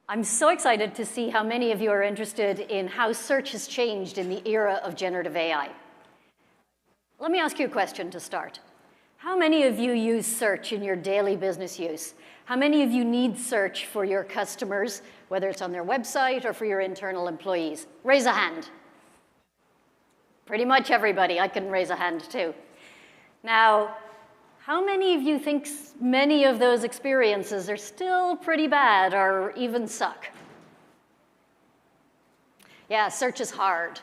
I'm so excited to see how many of you are interested in how search has changed in the era of generative AI. Let me ask you a question to start. How many of you use search in your daily business use? How many of you need search for your customers, whether it's on their website or for your internal employees? Raise a hand. Pretty much everybody. I can raise a hand too. Now, how many of you think many of those experiences are still pretty bad or even suck? Yeah, search is hard.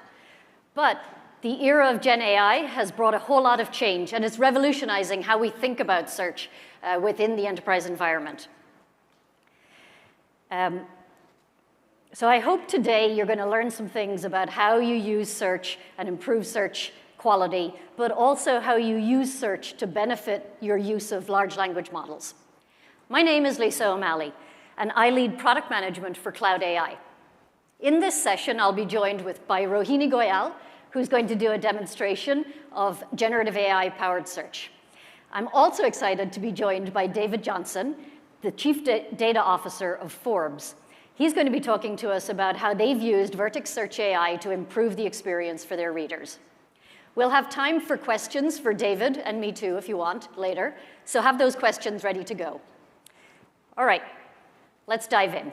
But the era of Gen AI has brought a whole lot of change, and it's revolutionizing how we think about search within the enterprise environment. So I hope today you're going to learn some things about how you use search and improve search quality, but also how you use search to benefit your use of large language models. My name is Lisa O'Malley, and I lead product management for Cloud AI. In this session, I'll be joined by Rohini Goyal, who's going to do a demonstration of generative AI-powered search. I'm also excited to be joined by David Johnson, the Chief Data Officer of Forbes. He's going to be talking to us about how they've used Vertex Search AI to improve the experience for their readers. We'll have time for questions for David and me too, if you want, later. So have those questions ready to go. All right, let's dive in.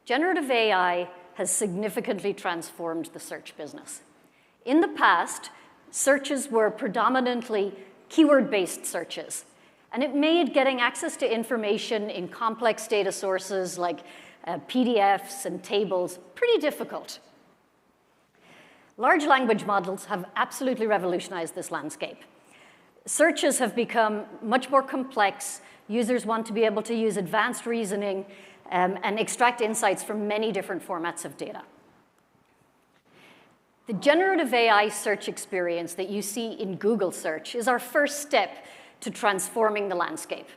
Generative AI has significantly transformed the search business. In the past, searches were predominantly keyword-based searches, and it made getting access to information in complex data sources like PDFs and tables pretty difficult. Large language models have absolutely revolutionized this landscape. Searches have become much more complex. Users want to be able to use advanced reasoning and extract insights from many different formats of data. The generative AI search experience that you see in Google search is our first step to transforming the landscape.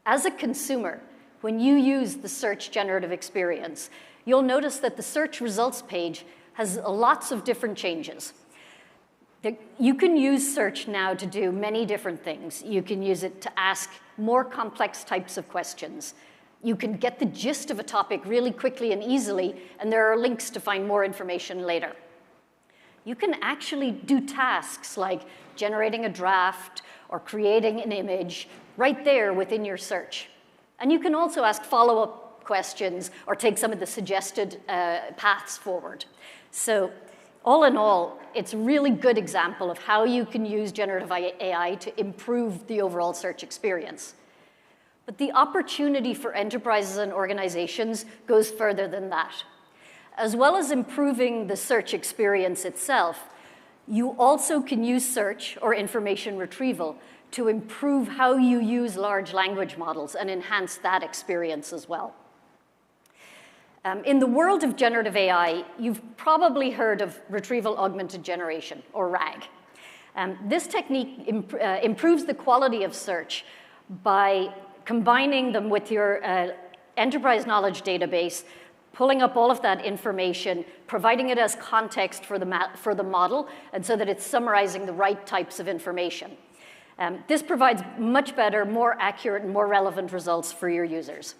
As a consumer, when you use the search generative experience, you'll notice that the search results page has lots of different changes. You can use search now to do many different things. You can use it to ask more complex types of questions. You can get the gist of a topic really quickly and easily, and there are links to find more information later. You can actually do tasks like generating a draft or creating an image right there within your search. And you can also ask follow-up questions or take some of the suggested paths forward. So all in all, it's a really good example of how you can use generative AI to improve the overall search experience. But the opportunity for enterprises and organizations goes further than that. As well as improving the search experience itself, you also can use search or information retrieval to improve how you use large language models and enhance that experience as well. In the world of generative AI, you've probably heard of retrieval augmented generation, or RAG. This technique improves the quality of search by combining them with your enterprise knowledge database, pulling up all of that information, providing it as context for the model, and so that it's summarizing the right types of information. This provides much better, more accurate, and more relevant results for your users.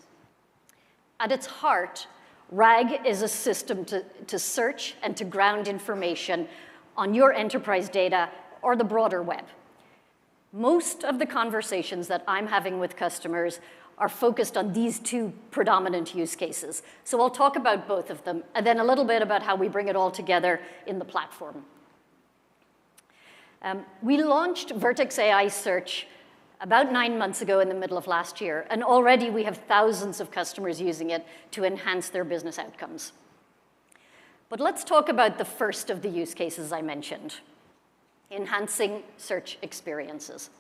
At its heart, RAG is a system to search and to ground information on your enterprise data or the broader web. Most of the conversations that I'm having with customers are focused on these two predominant use cases. So I'll talk about both of them, and then a little bit about how we bring it all together in the platform. We launched Vertex AI Search about 9 months ago in the middle of last year, and already we have thousands of customers using it to enhance their business outcomes. But let's talk about the first of the use cases I mentioned, enhancing search experiences.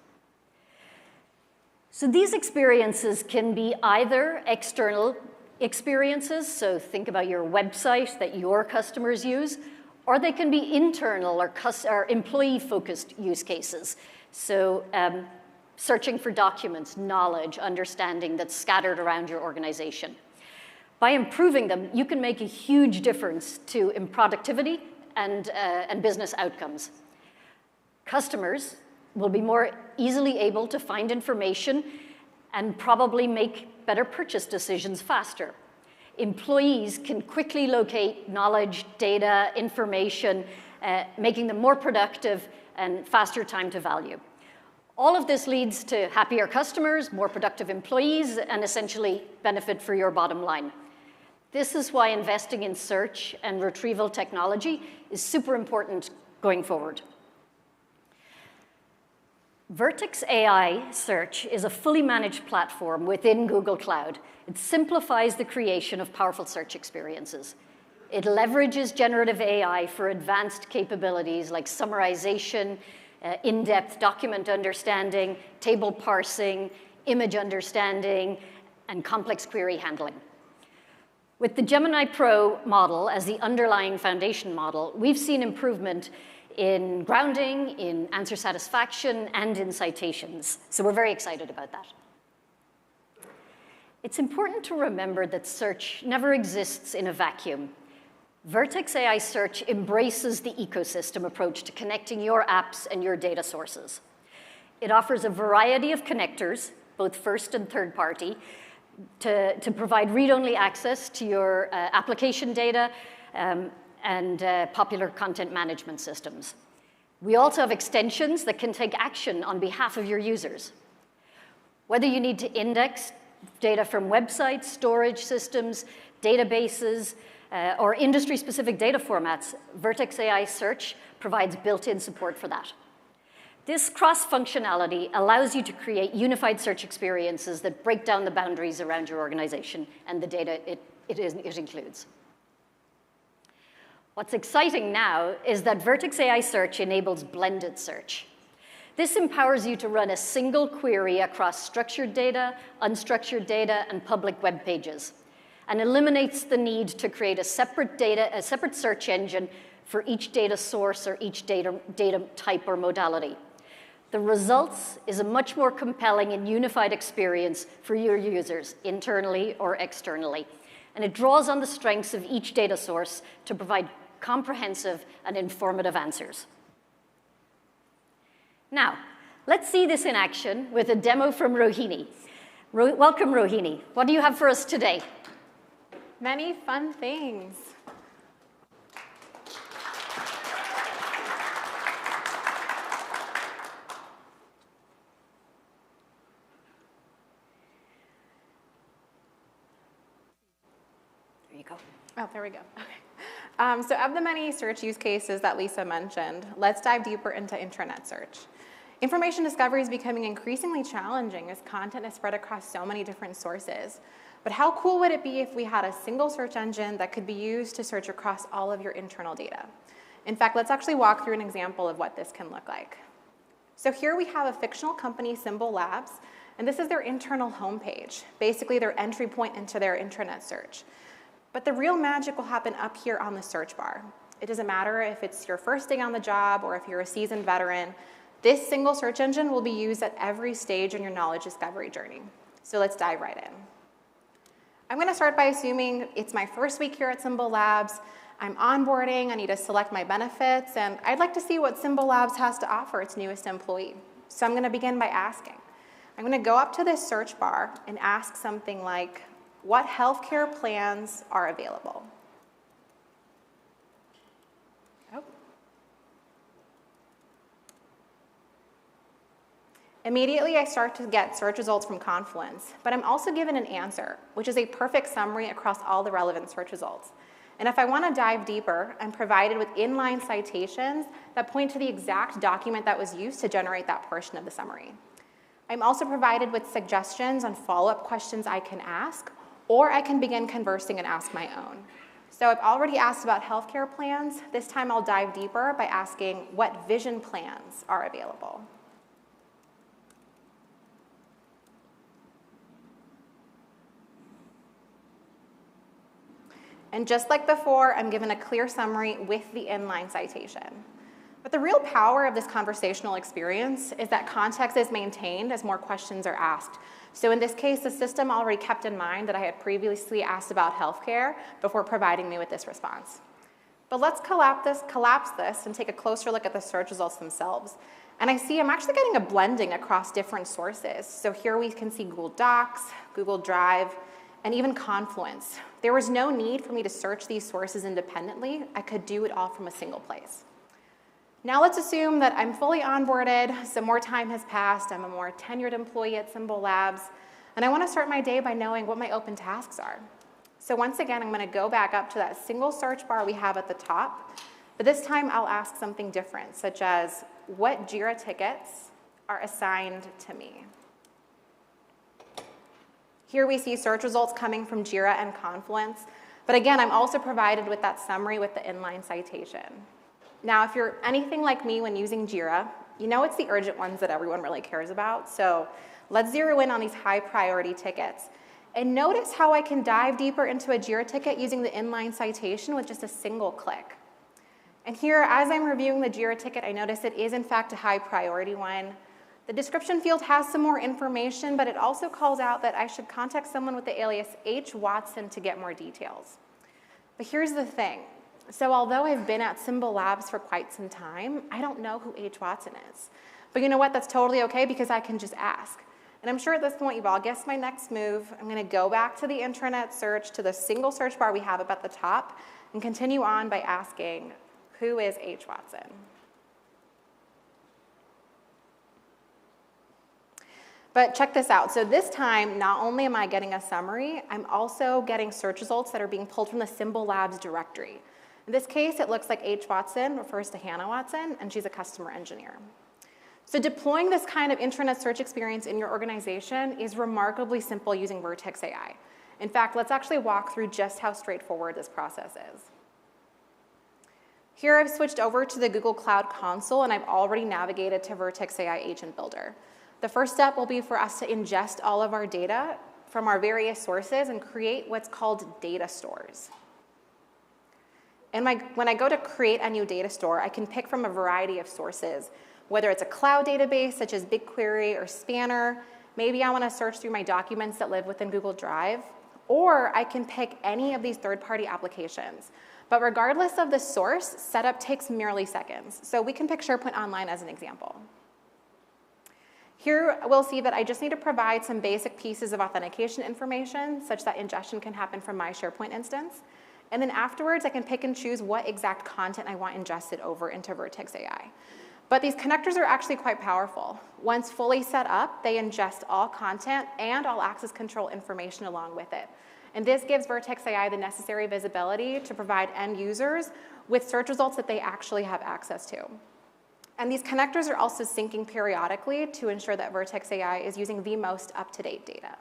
So these experiences can be either external experiences, so think about your website that your customers use, or they can be internal or employee-focused use cases. So searching for documents, knowledge, understanding that's scattered around your organization. By improving them, you can make a huge difference in productivity and business outcomes. Customers will be more easily able to find information and probably make better purchase decisions faster. Employees can quickly locate knowledge, data, information, making them more productive and faster time to value. All of this leads to happier customers, more productive employees, and essentially benefit for your bottom line. This is why investing in search and retrieval technology is super important going forward. Vertex AI Search is a fully managed platform within Google Cloud. It simplifies the creation of powerful search experiences. It leverages generative AI for advanced capabilities like summarization, in-depth document understanding, table parsing, image understanding, and complex query handling. With the Gemini Pro model as the underlying foundation model, we've seen improvement in grounding, in answer satisfaction, and in citations. So we're very excited about that. It's important to remember that search never exists in a vacuum. Vertex AI Search embraces the ecosystem approach to connecting your apps and your data sources. It offers a variety of connectors, both first and third party, to provide read-only access to your application data and popular content management systems. We also have extensions that can take action on behalf of your users. Whether you need to index data from websites, storage systems, databases, or industry-specific data formats, Vertex AI Search provides built-in support for that. This cross-functionality allows you to create unified search experiences that break down the boundaries around your organization and the data it includes. What's exciting now is that Vertex AI Search enables blended search. This empowers you to run a single query across structured data, unstructured data, and public web pages, and eliminates the need to create a separate search engine for each data source or each data type or modality. The results is a much more compelling and unified experience for your users, internally or externally. And it draws on the strengths of each data source to provide comprehensive and informative answers. Now, let's see this in action with a demo from Rohini. Welcome, Rohini. What do you have for us today? Many fun things. There you go. Oh, there we go. Okay. So of the many search use cases that Lisa mentioned, let's dive deeper into intranet search. Information discovery is becoming increasingly challenging as content is spread across so many different sources. But how cool would it be if we had a single search engine that could be used to search across all of your internal data? In fact, let's actually walk through an example of what this can look like. So here we have a fictional company, Symbol Labs, and this is their internal homepage, basically their entry point into their intranet search. But the real magic will happen up here on the search bar. It doesn't matter if it's your first day on the job or if you're a seasoned veteran. This single search engine will be used at every stage in your knowledge discovery journey. So let's dive right in. I'm going to start by assuming it's my first week here at Symbol Labs. I'm onboarding, I need to select my benefits, and I'd like to see what Symbol Labs has to offer its newest employee. So I'm going to begin by asking. I'm going to go up to this search bar and ask something like, what healthcare plans are available? Oh. Immediately, I start to get search results from Confluence, but I'm also given an answer, which is a perfect summary across all the relevant search results. And if I want to dive deeper, I'm provided with inline citations that point to the exact document that was used to generate that portion of the summary. I'm also provided with suggestions on follow-up questions I can ask, or I can begin conversing and ask my own. So I've already asked about healthcare plans. This time I'll dive deeper by asking what vision plans are available. And just like before, I'm given a clear summary with the inline citation. But the real power of this conversational experience is that context is maintained as more questions are asked. So in this case, the system already kept in mind that I had previously asked about healthcare before providing me with this response. But let's collapse this and take a closer look at the search results themselves. And I see I'm actually getting a blending across different sources. So here we can see Google Docs, Google Drive, and even Confluence. There was no need for me to search these sources independently. I could do it all from a single place. Now let's assume that I'm fully onboarded, some more time has passed, I'm a more tenured employee at Symbol Labs, and I want to start my day by knowing what my open tasks are. So once again, I'm going to go back up to that single search bar we have at the top, but this time I'll ask something different, such as, what JIRA tickets are assigned to me? Here we see search results coming from JIRA and Confluence, but again, I'm also provided with that summary with the inline citation. Now, if you're anything like me when using JIRA, you know it's the urgent ones that everyone really cares about, so let's zero in on these high priority tickets. And notice how I can dive deeper into a JIRA ticket using the inline citation with just a single click. And here, as I'm reviewing the JIRA ticket, I notice it is in fact a high priority one. The description field has some more information, but it also calls out that I should contact someone with the alias H. Watson to get more details. But here's the thing. So although I've been at Symbol Labs for quite some time, I don't know who H. Watson is. But you know what? That's totally okay because I can just ask. And I'm sure at this point you've all guessed my next move. I'm going to go back to the intranet search, to the single search bar we have up at the top, and continue on by asking, who is H. Watson? But check this out. So this time, not only am I getting a summary, I'm also getting search results that are being pulled from the Symbol Labs directory. In this case, it looks like H. Watson refers to Hannah Watson, and she's a customer engineer. So deploying this kind of intranet search experience in your organization is remarkably simple using Vertex AI. In fact, let's actually walk through just how straightforward this process is. Here I've switched over to the Google Cloud Console, and I've already navigated to Vertex AI Agent Builder. The first step will be for us to ingest all of our data from our various sources and create what's called data stores. And when I go to create a new data store, I can pick from a variety of sources, whether it's a cloud database such as BigQuery or Spanner. Maybe I want to search through my documents that live within Google Drive, or I can pick any of these third-party applications. But regardless of the source, setup takes merely seconds. So we can pick SharePoint Online as an example. Here we'll see that I just need to provide some basic pieces of authentication information such that ingestion can happen from my SharePoint instance. And then afterwards, I can pick and choose what exact content I want ingested over into Vertex AI. But these connectors are actually quite powerful. Once fully set up, they ingest all content and all access control information along with it. And this gives Vertex AI the necessary visibility to provide end users with search results that they actually have access to. And these connectors are also syncing periodically to ensure that Vertex AI is using the most up-to-date data.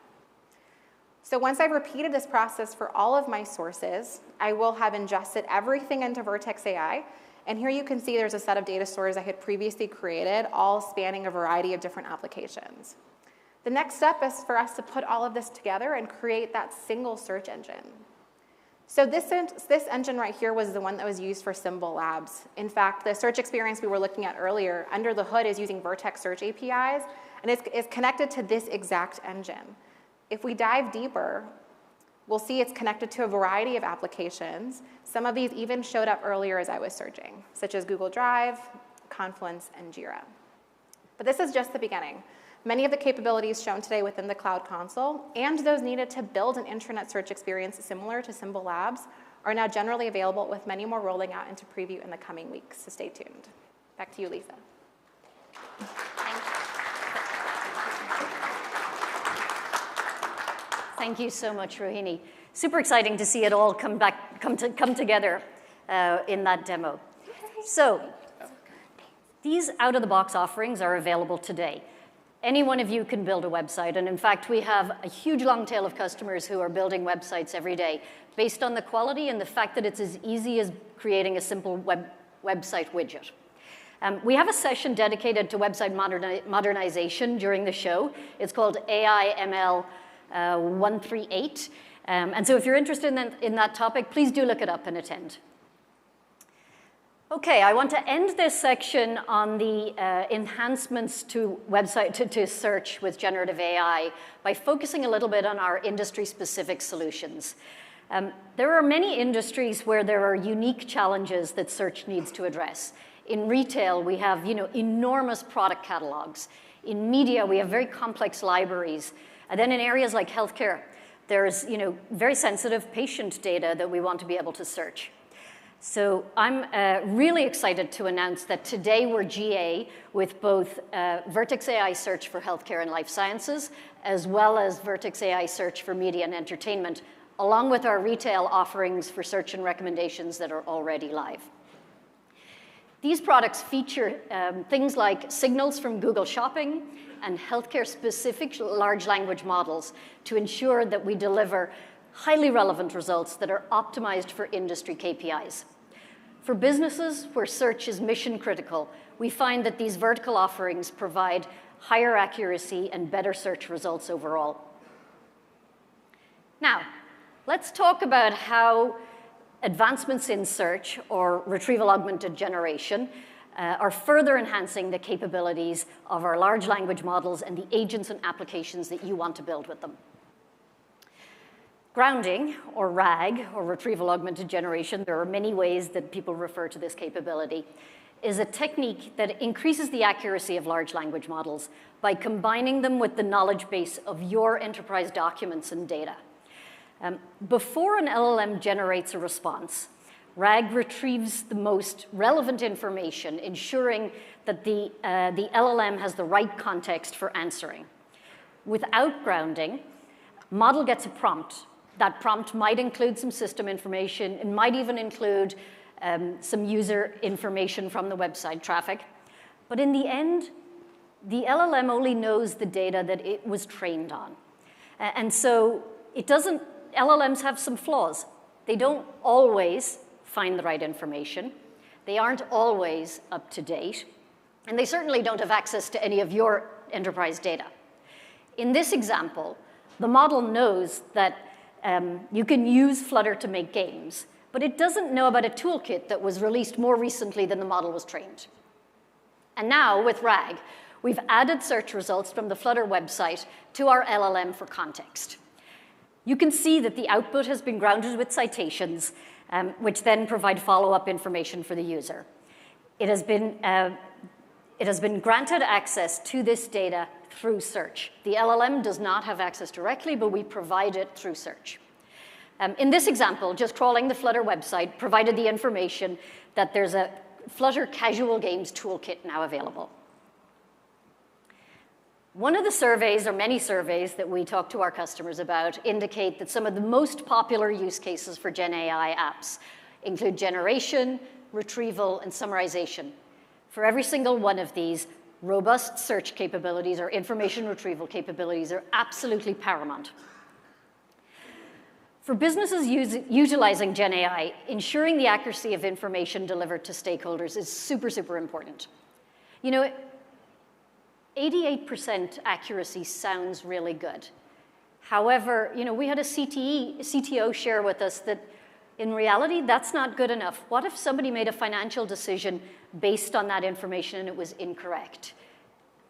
So once I've repeated this process for all of my sources, I will have ingested everything into Vertex AI. And here you can see there's a set of data stores I had previously created, all spanning a variety of different applications. The next step is for us to put all of this together and create that single search engine. So this engine right here was the one that was used for Symbol Labs. In fact, the search experience we were looking at earlier, under the hood is using Vertex Search APIs, and it's connected to this exact engine. If we dive deeper, we'll see it's connected to a variety of applications. Some of these even showed up earlier as I was searching, such as Google Drive, Confluence, and JIRA. But this is just the beginning. Many of the capabilities shown today within the Cloud Console and those needed to build an intranet search experience similar to Symbol Labs are now generally available, with many more rolling out into preview in the coming weeks, so stay tuned. Back to you, Lisa. Thank you so much, Rohini. Super exciting to see it all come together in that demo. So these out-of-the-box offerings are available today. Any one of you can build a website, and in fact, we have a huge long tail of customers who are building websites every day based on the quality and the fact that it's as easy as creating a simple website widget. We have a session dedicated to website modernization during the show. It's called AI ML 138. And so if you're interested in that topic, please do look it up and attend. Okay, I want to end this section on the enhancements to to search with generative AI by focusing a little bit on our industry-specific solutions. There are many industries where there are unique challenges that search needs to address. In retail, we have enormous product catalogs. In media, we have very complex libraries. And then in areas like healthcare, there's very sensitive patient data that we want to be able to search. So I'm really excited to announce that today we're GA with both Vertex AI Search for healthcare and life sciences, as well as Vertex AI Search for media and entertainment, along with our retail offerings for search and recommendations that are already live. These products feature things like signals from Google Shopping and healthcare-specific large language models to ensure that we deliver highly relevant results that are optimized for industry KPIs. For businesses where search is mission critical, we find that these vertical offerings provide higher accuracy and better search results overall. Now, let's talk about how advancements in search, or retrieval augmented generation, are further enhancing the capabilities of our large language models and the agents and applications that you want to build with them. Grounding, or RAG, or retrieval augmented generation, there are many ways that people refer to this capability, is a technique that increases the accuracy of large language models by combining them with the knowledge base of your enterprise documents and data. Before an LLM generates a response, RAG retrieves the most relevant information, ensuring that the LLM has the right context for answering. Without grounding, model gets a prompt. That prompt might include some system information. It might even include some user information from the website traffic. But in the end, the LLM only knows the data that it was trained on. And so LLMs have some flaws. They don't always find the right information. They aren't always up to date. And they certainly don't have access to any of your enterprise data. In this example, the model knows that you can use Flutter to make games, but it doesn't know about a toolkit that was released more recently than the model was trained. And now, with RAG, we've added search results from the Flutter website to our LLM for context. You can see that the output has been grounded with citations, which then provide follow-up information for the user. It has been granted access to this data through search. The LLM does not have access directly, but we provide it through search. In this example, just crawling the Flutter website provided the information that there's a Flutter Casual Games toolkit now available. One of the surveys, or many surveys, that we talk to our customers about indicate that some of the most popular use cases for Gen AI apps include generation, retrieval, and summarization. For every single one of these, robust search capabilities or information retrieval capabilities are absolutely paramount. For businesses utilizing Gen AI, ensuring the accuracy of information delivered to stakeholders is super, super important. 88% accuracy sounds really good. However, we had a CTO share with us that in reality, that's not good enough. What if somebody made a financial decision based on that information and it was incorrect?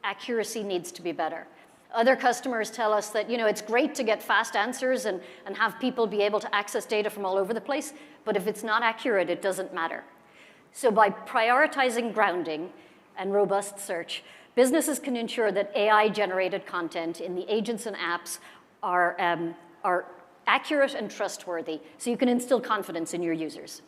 Accuracy needs to be better. Other customers tell us that it's great to get fast answers and have people be able to access data from all over the place, but if it's not accurate, it doesn't matter. So by prioritizing grounding and robust search, businesses can ensure that AI-generated content in the agents and apps are accurate and trustworthy, so you can instill confidence in your users.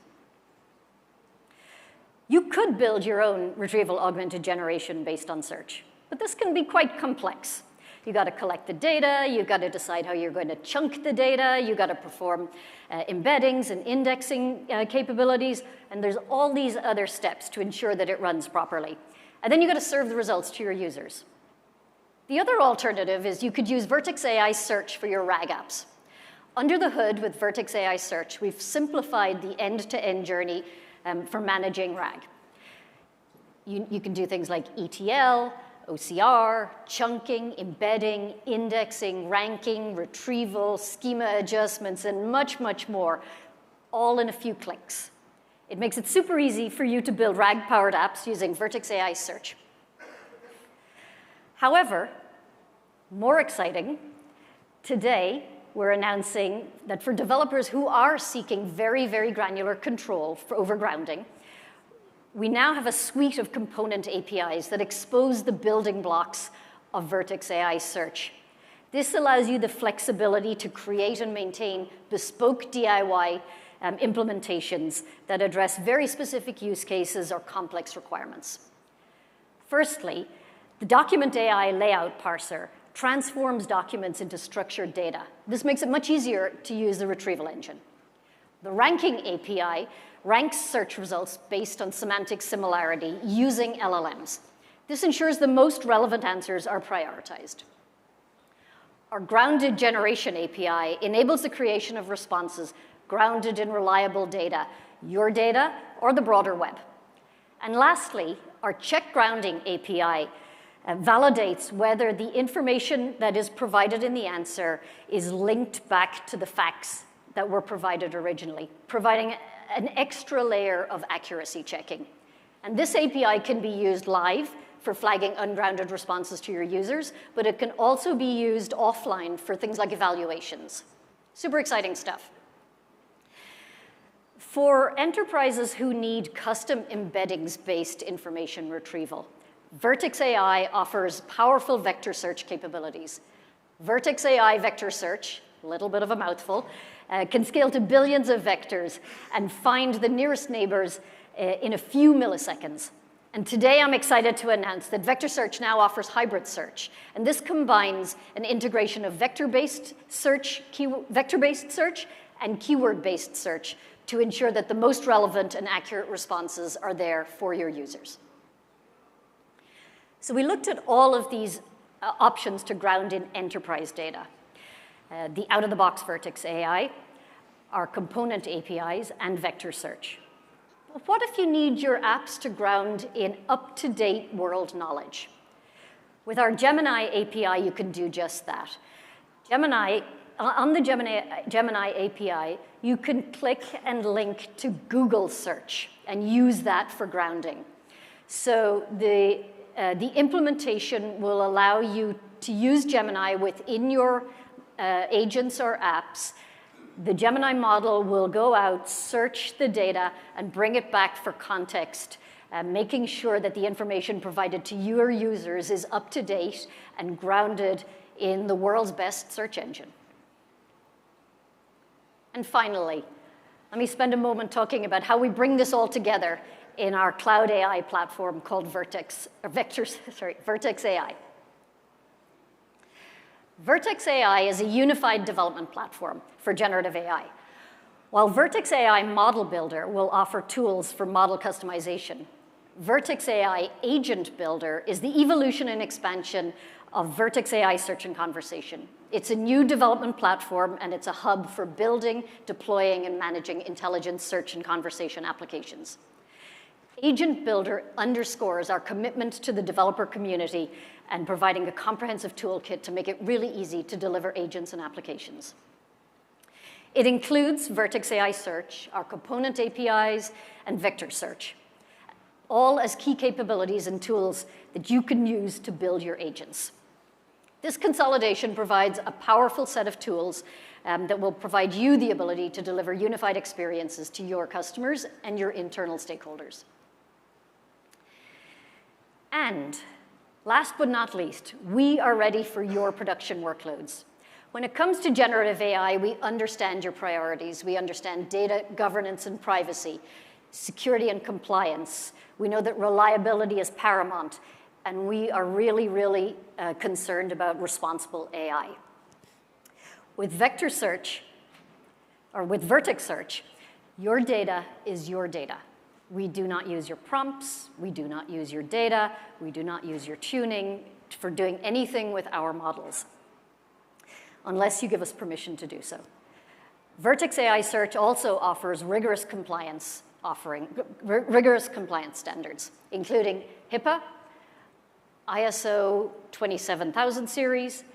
You could build your own retrieval augmented generation based on search, but this can be quite complex. You've got to collect the data, you've got to decide how you're going to chunk the data, you've got to perform embeddings and indexing capabilities, and there's all these other steps to ensure that it runs properly. And then you've got to serve the results to your users. The other alternative is you could use Vertex AI Search for your RAG apps. Under the hood with Vertex AI Search, we've simplified the end-to-end journey for managing RAG. You can do things like ETL, OCR, chunking, embedding, indexing, ranking, retrieval, schema adjustments, and much, much more, all in a few clicks. It makes it super easy for you to build RAG-powered apps using Vertex AI Search. However, more exciting, today we're announcing that for developers who are seeking very, very granular control over grounding, we now have a suite of component APIs that expose the building blocks of Vertex AI Search. This allows you the flexibility to create and maintain bespoke DIY implementations that address very specific use cases or complex requirements. Firstly, the Document AI layout parser transforms documents into structured data. This makes it much easier to use the retrieval engine. The Ranking API ranks search results based on semantic similarity using LLMs. This ensures the most relevant answers are prioritized. Our Grounded Generation API enables the creation of responses grounded in reliable data, your data or the broader web. And lastly, our Check Grounding API validates whether the information that is provided in the answer is linked back to the facts that were provided originally, providing an extra layer of accuracy checking. And this API can be used live for flagging ungrounded responses to your users, but it can also be used offline for things like evaluations. Super exciting stuff. For enterprises who need custom embeddings-based information retrieval, Vertex AI offers powerful vector search capabilities. Vertex AI Vector Search, a little bit of a mouthful, can scale to billions of vectors and find the nearest neighbors in a few milliseconds. And today I'm excited to announce that Vector Search now offers hybrid search. And this combines an integration of vector-based search and keyword-based search to ensure that the most relevant and accurate responses are there for your users. So we looked at all of these options to ground in enterprise data. The out-of-the-box Vertex AI, our component APIs, and vector search. But what if you need your apps to ground in up-to-date world knowledge? With our Gemini API, you can do just that. On the Gemini API, you can click and link to Google search and use that for grounding. So the implementation will allow you to use Gemini within your agents or apps. The Gemini model will go out, search the data, and bring it back for context, making sure that the information provided to your users is up to date and grounded in the world's best search engine. And finally, let me spend a moment talking about how we bring this all together in our cloud AI platform called Vertex AI. Vertex AI is a unified development platform for generative AI. While Vertex AI Model Builder will offer tools for model customization, Vertex AI Agent Builder is the evolution and expansion of Vertex AI Search and Conversation. It's a new development platform, and it's a hub for building, deploying, and managing intelligent search and conversation applications. Agent Builder underscores our commitment to the developer community and providing a comprehensive toolkit to make it really easy to deliver agents and applications. It includes Vertex AI Search, our component APIs, and vector search, all as key capabilities and tools that you can use to build your agents. This consolidation provides a powerful set of tools that will provide you the ability to deliver unified experiences to your customers and your internal stakeholders. And last but not least, we are ready for your production workloads. When it comes to generative AI, we understand your priorities. We understand data governance and privacy, security and compliance. We know that reliability is paramount, and we are really, really concerned about responsible AI. With vector search, or with Vertex Search, your data is your data. We do not use your prompts, we do not use your data, we do not use your tuning for doing anything with our models, unless you give us permission to do so. Vertex AI Search also offers rigorous compliance standards, including HIPAA, ISO 27000 series,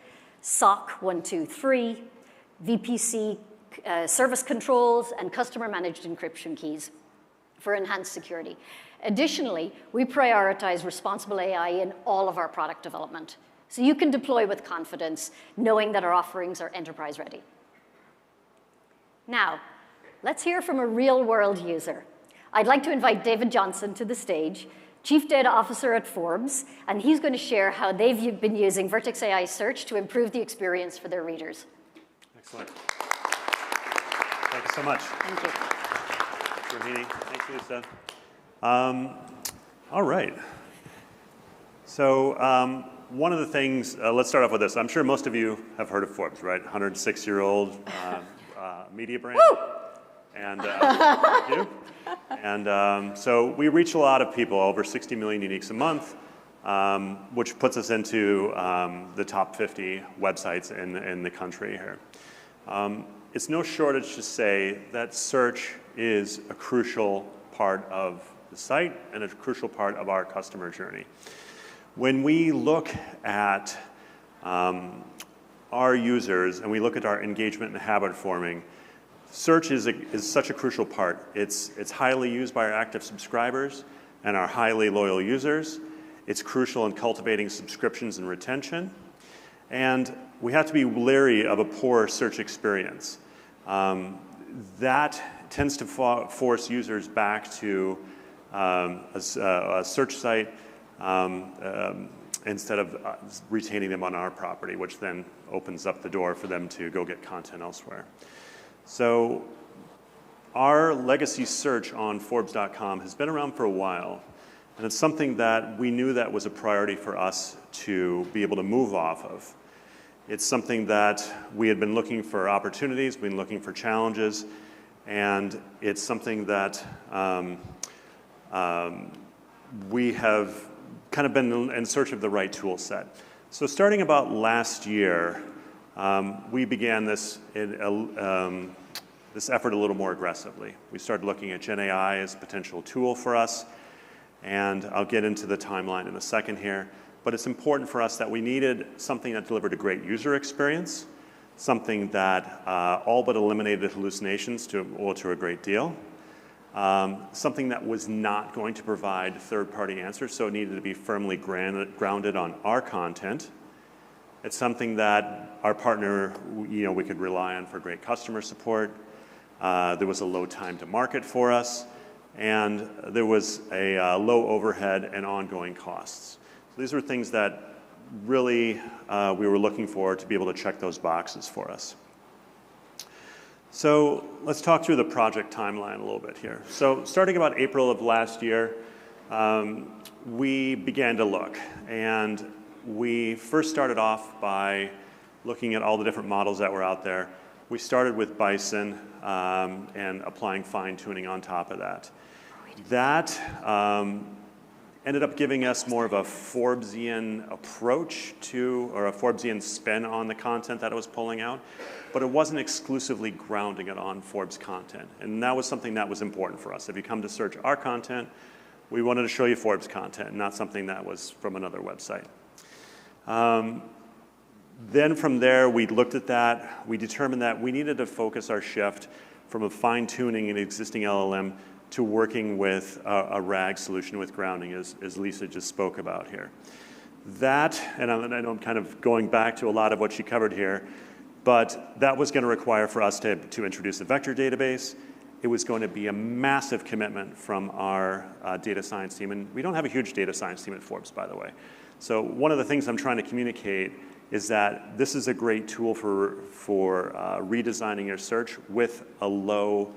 SOC 123, VPC service controls, and customer-managed encryption keys for enhanced security. Additionally, we prioritize responsible AI in all of our product development, so you can deploy with confidence, knowing that our offerings are enterprise-ready. Now, let's hear from a real-world user. I'd like to invite David Johnson to the stage, Chief Data Officer at Forbes, and he's going to share how they've been using Vertex AI Search to improve the experience for their readers. Excellent. Thank you so much. Thank you. Thanks, Rohini. Thanks, Lisa. All right. So one of the things, let's start off with this. I'm sure most of you have heard of Forbes, right? 106-year-old media brand. Woo! And thank you. And so we reach a lot of people, over 60 million uniques a month, which puts us into the top 50 websites in the country here. It's no shortage to say that search is a crucial part of the site and a crucial part of our customer journey. When we look at our users and we look at our engagement and habit forming, search is such a crucial part. It's highly used by our active subscribers and our highly loyal users. It's crucial in cultivating subscriptions and retention. And we have to be leery of a poor search experience. That tends to force users back to a search site instead of retaining them on our property, which then opens up the door for them to go get content elsewhere. So our legacy search on Forbes.com has been around for a while, and it's something that we knew that was a priority for us to be able to move off of. It's something that we had been looking for opportunities, been looking for challenges, and it's something that we have kind of been in search of the right tool set. So starting about last year, we began this effort a little more aggressively. We started looking at Gen AI as a potential tool for us, and I'll get into the timeline in a second here. But it's important for us that we needed something that delivered a great user experience, something that all but eliminated hallucinations to a great deal, something that was not going to provide third-party answers, so it needed to be firmly grounded on our content. It's something that our partner, we could rely on for great customer support. There was a low time to market for us, and there was a low overhead and ongoing costs. So these were things that really we were looking for to be able to check those boxes for us. So let's talk through the project timeline a little bit here. So starting about April of last year, we began to look, and we first started off by looking at all the different models that were out there. We started with Bison and applying fine-tuning on top of that. That ended up giving us more of a Forbesian approach to, or a Forbesian spin on the content that it was pulling out, but it wasn't exclusively grounding it on Forbes content. And that was something that was important for us. If you come to search our content, we wanted to show you Forbes content, not something that was from another website. Then from there, we looked at that. We determined that we needed to focus our shift from a fine-tuning an existing LLM to working with a RAG solution with grounding, as Lisa just spoke about here. That, and I know I'm kind of going back to a lot of what she covered here, but that was going to require for us to introduce a vector database. It was going to be a massive commitment from our data science team, and we don't have a huge data science team at Forbes, by the way. So one of the things I'm trying to communicate is that this is a great tool for redesigning your search with a low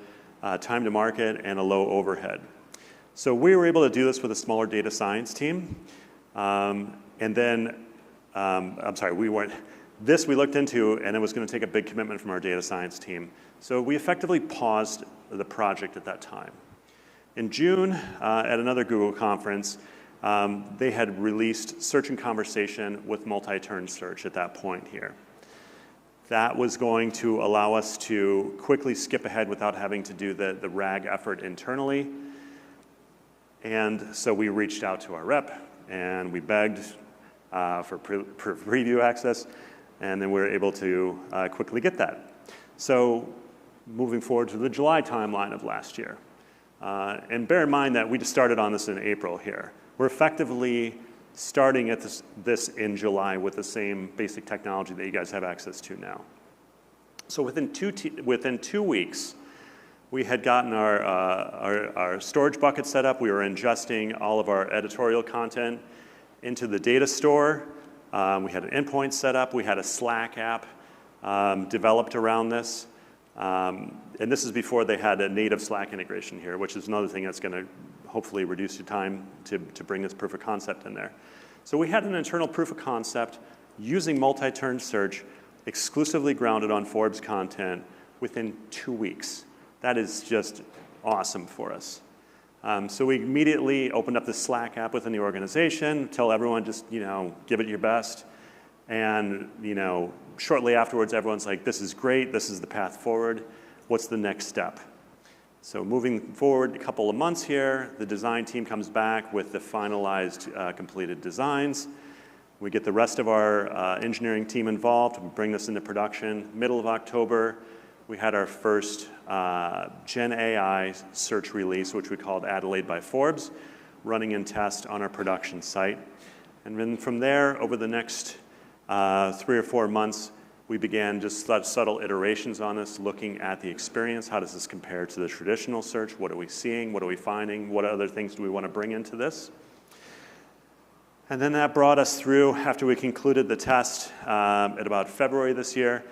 time to market and a low overhead. So we were able to do this with a smaller data science team. And then, this we looked into, and it was going to take a big commitment from our data science team. So we effectively paused the project at that time. In June, at another Google conference, they had released Search and Conversation with multi-turn search at that point here. That was going to allow us to quickly skip ahead without having to do the RAG effort internally. And so we reached out to our rep, and we begged for preview access, and then we were able to quickly get that. So moving forward to the July timeline of last year. And bear in mind that we just started on this in April here. We're effectively starting at this in July with the same basic technology that you guys have access to now. So within 2 weeks, we had gotten our storage bucket set up. We were ingesting all of our editorial content into the data store. We had an endpoint set up. We had a Slack app developed around this. And this is before they had a native Slack integration here, which is another thing that's going to hopefully reduce your time to bring this proof of concept in there. So we had an internal proof of concept using multi-turn search exclusively grounded on Forbes content within 2 weeks. That is just awesome for us. So we immediately opened up the Slack app within the organization, tell everyone just, give it your best. And, shortly afterwards, everyone's like, this is great, this is the path forward. What's the next step? So moving forward a couple of months here, the design team comes back with the finalized completed designs. We get the rest of our engineering team involved. We bring this into production. Middle of October, we had our first Gen AI search release, which we called Adelaide by Forbes, running in test on our production site. And then from there, over the next 3 or 4 months, we began just subtle iterations on this, looking at the experience. How does this compare to the traditional search? What are we seeing? What are we finding? What other things do we want to bring into this? And then that brought us through, after we concluded the test at about February this year,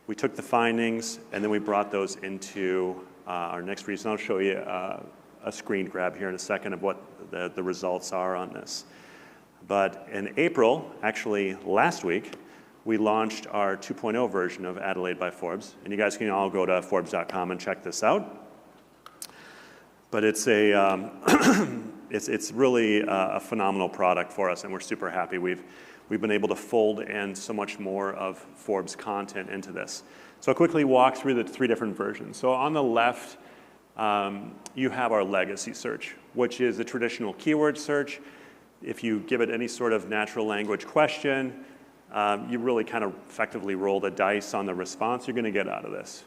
we took the findings, and then we brought those into our next release. And I'll show you a screen grab here in a second of what the results are on this. But in April, actually last week, we launched our 2.0 version of Adelaide by Forbes. And you guys can all go to Forbes.com and check this out. But it's it's really a phenomenal product for us, and we're super happy. We've been able to fold in so much more of Forbes content into this. So I'll quickly walk through the 3 different versions. So on the left, you have our legacy search, which is a traditional keyword search. If you give it any sort of natural language question, you really kind of effectively roll the dice on the response you're going to get out of this.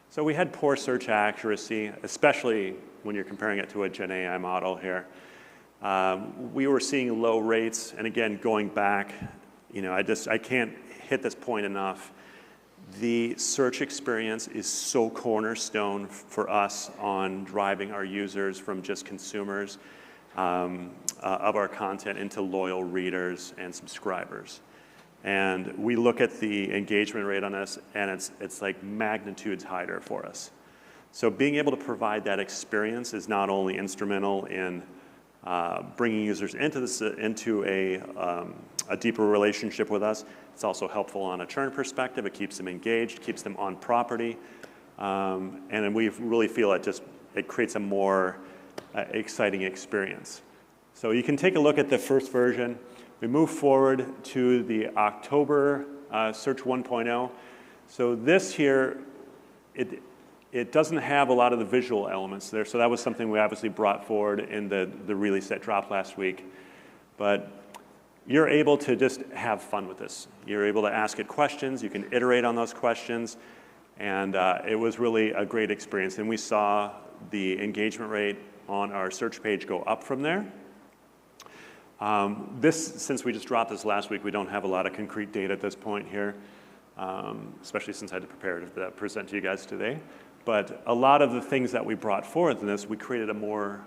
So we had poor search accuracy, especially when you're comparing it to a Gen AI model here. We were seeing low rates, and again, going back, I can't hit this point enough. The search experience is so cornerstone for us on driving our users from just consumers of our content into loyal readers and subscribers. And we look at the engagement rate on this, and it's like magnitudes higher for us. So being able to provide that experience is not only instrumental in bringing users into a deeper relationship with us, it's also helpful on a churn perspective. It keeps them engaged, keeps them on property, and we really feel it creates a more exciting experience. So you can take a look at the first version. We move forward to the October Search 1.0. So this here, it doesn't have a lot of the visual elements there. So that was something we obviously brought forward in the release that dropped last week. But you're able to just have fun with this. You're able to ask it questions. You can iterate on those questions. And it was really a great experience. And we saw the engagement rate on our search page go up from there. Since we just dropped this last week, we don't have a lot of concrete data at this point here, especially since I had to prepare to present to you guys today. But a lot of the things that we brought forth in this, we created a more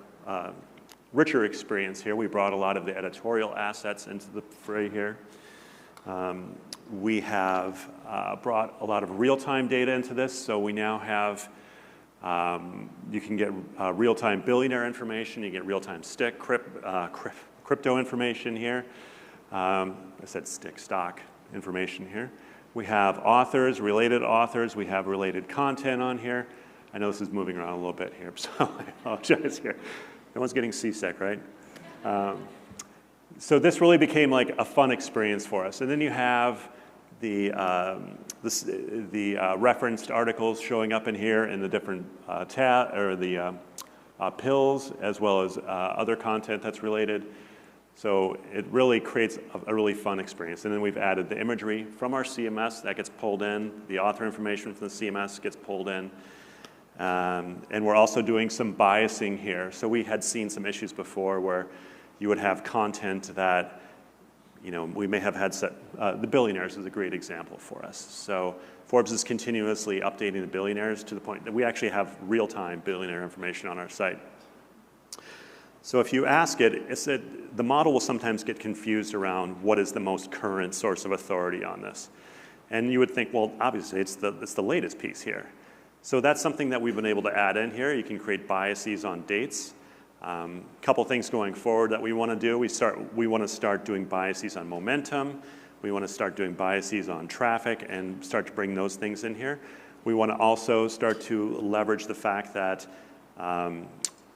richer experience here. We brought a lot of the editorial assets into the fray here. We have brought a lot of real-time data into this, so we now have you can get real-time billionaire information, you get real-time crypto information here. I said stock information here. We have authors, related authors. We have related content on here. I know this is moving around a little bit here, so I apologize here. No one's getting seasick, right? So this really became like a fun experience for us. And then you have the referenced articles showing up in here in the different pills, as well as other content that's related. So it really creates a really fun experience. And then we've added the imagery from our CMS that gets pulled in. The author information from the CMS gets pulled in. And we're also doing some biasing here. So we had seen some issues before where you would have content that, we may have had the billionaires is a great example for us. So Forbes is continuously updating the billionaires to the point that we actually have real-time billionaire information on our site. So if you ask it, the model will sometimes get confused around what is the most current source of authority on this. And you would think, well, obviously, it's the latest piece here. So that's something that we've been able to add in here. You can create biases on dates. Couple things going forward that we want to do. We want to start doing biases on momentum. We want to start doing biases on traffic and start to bring those things in here. We want to also start to leverage the fact that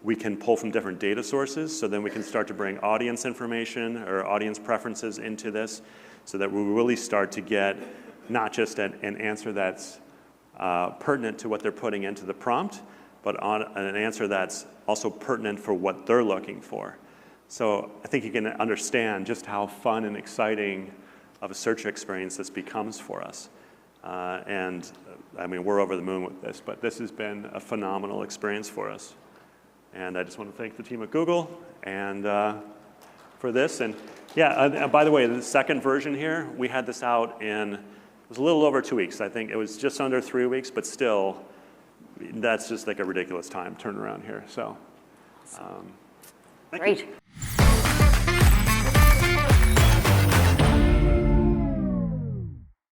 we can pull from different data sources, so then we can start to bring audience information or audience preferences into this, so that we really start to get not just an answer that's pertinent to what they're putting into the prompt, but on an answer that's also pertinent for what they're looking for. So I think you can understand just how fun and exciting of a search experience this becomes for us. And I mean, we're over the moon with this, but this has been a phenomenal experience for us. And I just want to thank the team at Google and for this. And yeah, by the way, the second version here, we had this out in, it was a little over 2 weeks. I think it was just under 3 weeks, but still, that's just like a ridiculous time turnaround here. So, thank you. Great.